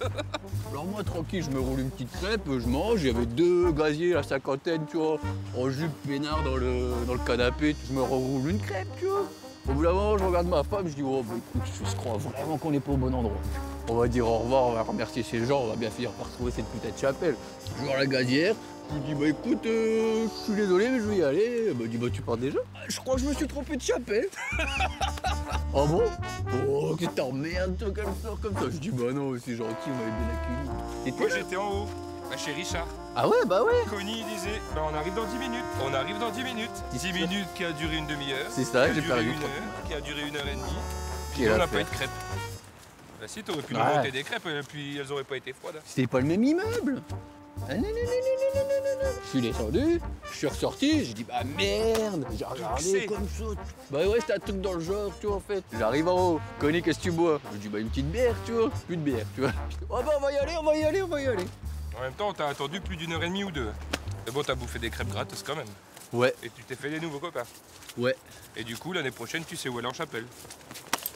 Alors moi tranquille, je me roule une petite crêpe, je mange, il y avait deux gaziers à la cinquantaine, tu vois, en jupe peinard dans le canapé, je me roule une crêpe, tu vois. Au bout d'un moment, je regarde ma femme, je dis oh bah écoute, je crois vraiment qu'on n'est pas au bon endroit. On va dire au revoir, on va remercier ces gens, on va bien finir par trouver cette putain de chapelle. Je vois la gazière, je lui dis bah écoute, je suis désolé mais je vais y aller. Elle me dit bah tu pars déjà? Je crois que je me suis trompé de chapelle. Oh bon? Oh que t'emmerdes toi comme ça. Je dis bah non, c'est gentil, on m'avait bien accueilli. Moi j'étais en haut, chez Richard. Ah ouais bah ouais. Connie il disait bah on arrive dans 10 minutes. On arrive dans 10 minutes. 10 minutes qui a duré une demi-heure. C'est ça, j'ai perdu. Qui a duré 1h30. Puis on n'a pas eu de crêpes. Bah si, t'aurais pu nous monter des crêpes et puis elles auraient pas été froides. C'était pas le même immeuble. Ah, non. Je suis descendu, je suis ressorti, j'ai dit bah merde, j'ai regardé comme ça. Bah ouais, c'était un truc dans le genre, tu vois en fait. J'arrive en haut, Connie, qu'est-ce que tu bois? Je dis bah une petite bière, tu vois, plus de bière, tu vois. Oh bah on va y aller. En même temps, t'as attendu plus d'1h30 ou 2. Mais bon, t'as bouffé des crêpes gratos quand même. Ouais. Et tu t'es fait des nouveaux copains. Ouais. Et du coup, l'année prochaine, tu sais où aller en chapelle.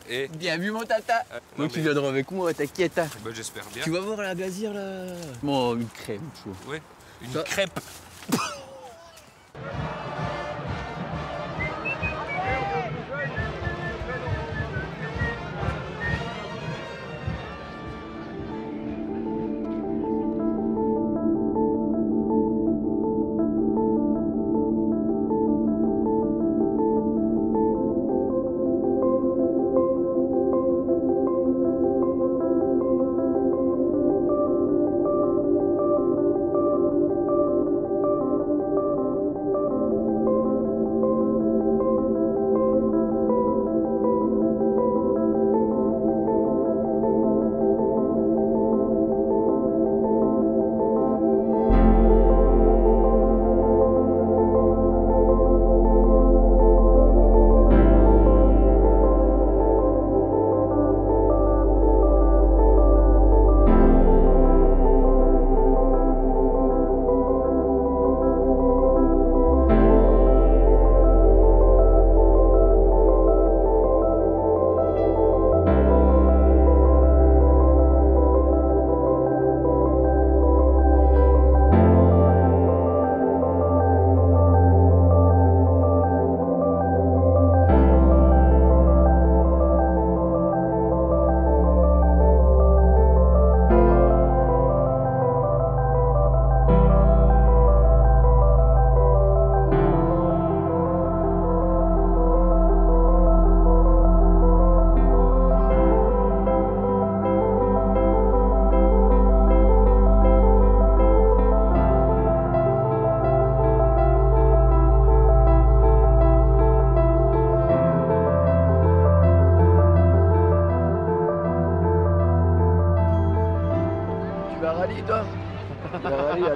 Et... Bien vu mon tata. Donc tu viendras avec moi, t'inquiète. Bah j'espère bien. Tu vas voir la gazière là. Bon, une crème, tu vois. Ouais, une crêpe.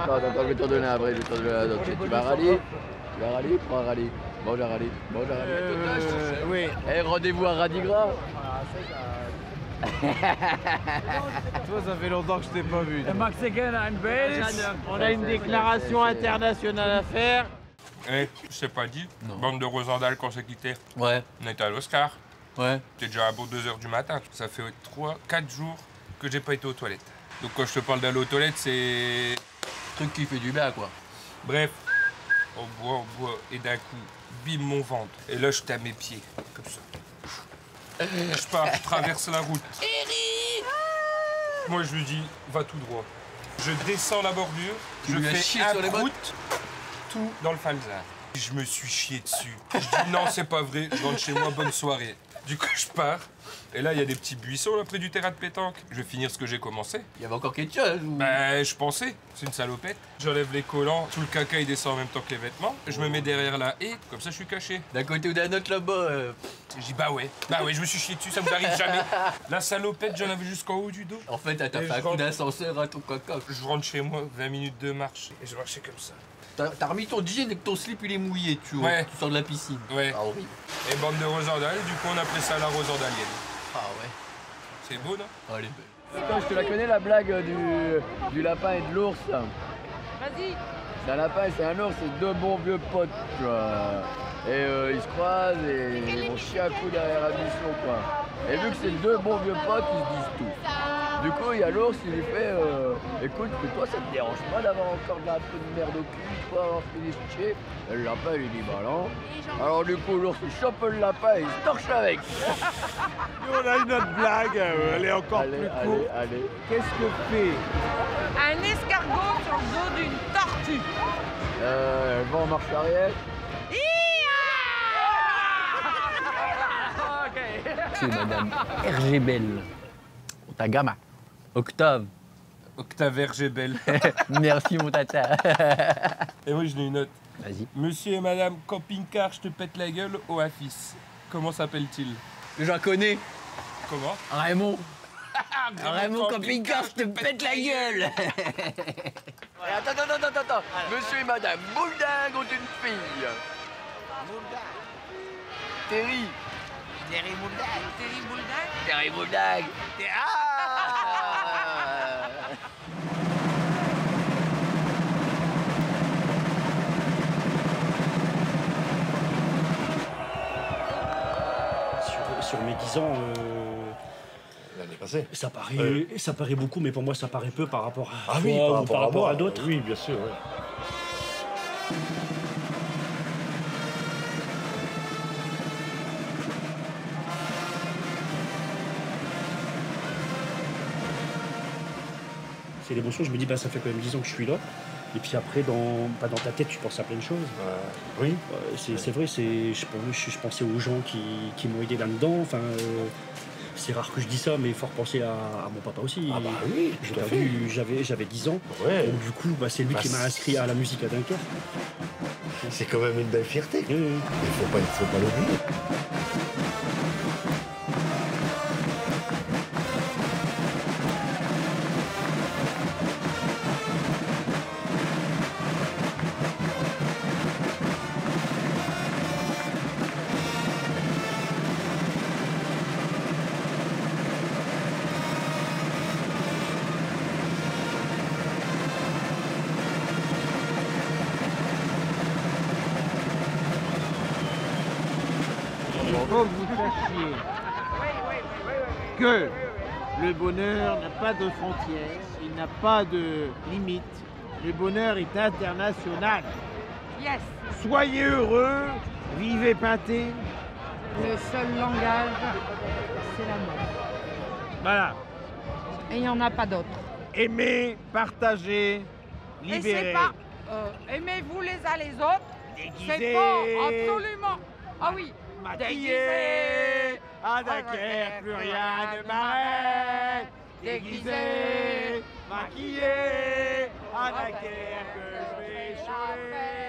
attends, je vais t'en donner après, tu vas râler, prends un râler. Mange un râler. Oui. Eh, rendez-vous à Radigras. Toi, ça fait longtemps que je t'ai pas vu. Mexican and Bells. On a une déclaration internationale à faire. Eh, je t'ai pas dit, bande de Rosendal quand on s'est quitté. Ouais. On était à l'Oscar. Ouais. T'es déjà à bout 2 h du matin. Ça fait 4 jours que j'ai pas été aux toilettes. Donc quand je te parle d'aller aux toilettes, c'est... Truc qui fait du bien, quoi. Bref, on boit, et d'un coup, bim mon ventre. Et là, j'étais à mes pieds, comme ça. Je pars, je traverse la route. Moi, je lui dis, va tout droit. Je descends la bordure, je fais un route, tout dans le falzar. Je me suis chié dessus. Je dis, non, c'est pas vrai, je rentre chez moi, bonne soirée. Du coup, je pars. Et là, il y a des petits buissons là près du terrain de pétanque. Je vais finir ce que j'ai commencé. Il y avait encore quelque chose ou... Ben, je pensais. C'est une salopette. J'enlève les collants, tout le caca il descend en même temps que les vêtements. Je me mets derrière la haie, comme ça je suis caché. D'un côté ou d'un autre là-bas. Je dis bah ouais, je me suis chié dessus, ça vous arrive jamais. La salopette, j'en avais jusqu'en haut du dos. En fait, t'as fait un coup d'ascenseur à ton caca. Je rentre chez moi, 20 minutes de marche, et je marchais comme ça. T'as remis ton jean et que ton slip il est mouillé, tu vois. Ouais. Tu sors de la piscine. Ouais. Ah, horrible. Et bande de Rosendal, du coup on appelait ça la Rosendalienne. Ah ouais. C'est beau, non? Oh, elle est belle. Attends, je te la connais la blague du lapin et de l'ours. Vas-y. C'est un lapin et c'est un ours, c'est 2 bons vieux potes, tu vois. Et ils se croisent et ils vont chier un coup derrière la mission, quoi. Et vu que c'est 2 bons vieux potes, ils se disent tout. Du coup, il y a l'ours qui lui fait écoute, mais toi, ça te dérange pas d'avoir encore un peu de merde au cul, toi, avoir fait des chier? Et le lapin, il lui dit bah non. Alors, du coup, l'ours, il chope le lapin et il se torche avec. Et on a une autre blague, elle est encore plus courte. Allez. Qu'est-ce que fait Un escargot sur le dos d'une tortue. Elle va en marche arrière. C'est madame Hergé Belle. Ta gamme. Octave. Octave Hergé Belle. Merci mon tata. Et oui, je l'ai une note. Vas-y. Monsieur et madame camping-car, je te pète la gueule au affice. Comment s'appelle-t-il? J'en connais. Comment? Raymond. Raymond camping-car, je te pète la gueule. Attends. Monsieur et madame Boulding ont une fille. Terry. Terry Boulding. Terry Boulding. Sur mes 10 ans, l'année passée. Ça paraît beaucoup, mais pour moi ça paraît peu par rapport à oui, toi, par rapport à d'autres. Oui, bien sûr. Ouais. C'est l'émotion, je me dis ça fait quand même 10 ans que je suis là. Et puis après, dans ta tête, tu penses à plein de choses. Oui. C'est vrai, je pensais aux gens qui m'ont aidé là-dedans. Enfin, c'est rare que je dis ça, mais il faut repenser à mon papa aussi. Ah bah oui, tout à fait. J'avais 10 ans. Ouais. Donc du coup, c'est lui qui m'a inscrit à la musique à Dunkerque. C'est quand même une belle fierté. Il ne faut pas l'oublier. Faut que vous sachiez que le bonheur n'a pas de frontières, il n'a pas de limite. Le bonheur est international. Yes. Soyez heureux, vivez pâté. Le seul langage, c'est l'amour. Voilà. Et il n'y en a pas d'autre. Aimez, partagez, libérez. Et c'est pas aimez-vous les uns les autres. Déguisez. C'est pas absolument. Ah oui. Maquillé, à Dunkerque, plus rien ne m'arrête. Déguisé, maquillé, à Dunkerque, je vais chanter.